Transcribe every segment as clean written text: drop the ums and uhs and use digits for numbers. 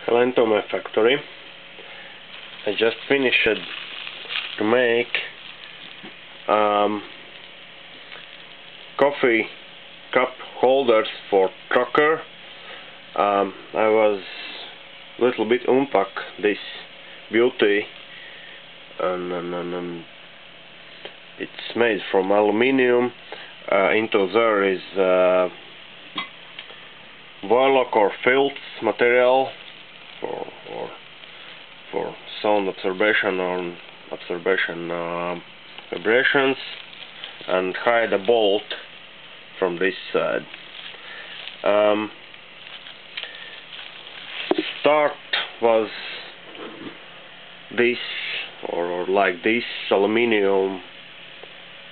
Hello into my factory. I just finished to make coffee cup holders for trucker. I was a little bit unpack this beauty, and it's made from aluminium. Into there is Voilock or Filth material for sound absorption or vibrations, and hide a bolt from this side. Start was this or like this aluminium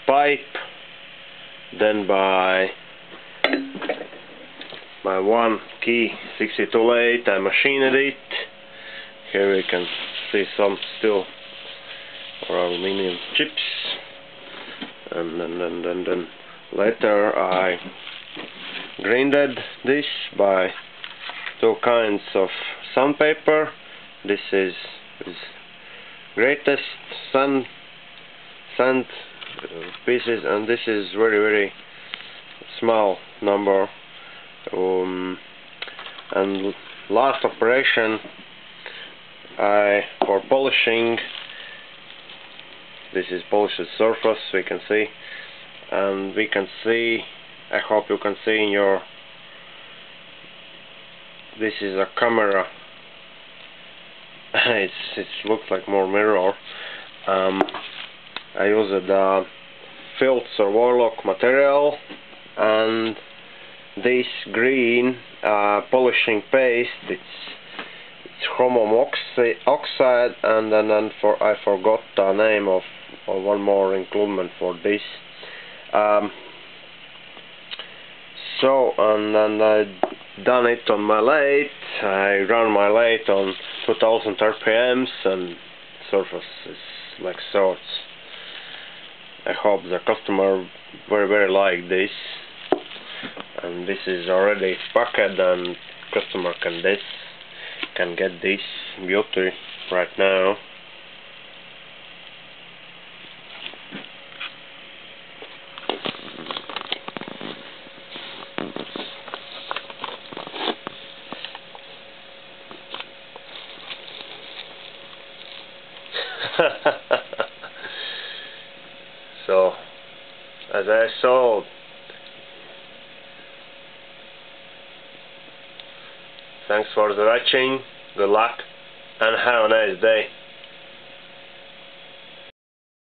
pipe, then by my one key 62 lathe I machined it. Here we can see some steel or aluminium chips, and then later I grinded this by two kinds of sandpaper. This is greatest sand pieces, and this is very small number. And last operation for polishing, this is polished surface, we can see, and we can see, I hope you can see in your, this is a camera. It looks like more mirror. I used Filth or Voilock material and this green polishing paste. It's chromium oxide, and then I forgot the name of one more inclusion for this. And then I done it on my lathe. I run my lathe on 2000 RPMs, and surface is like so. I hope the customer very like this. And this is already packed, and customer can get this beauty right now. So, as I saw, thanks for the watching, good luck, and have a nice day.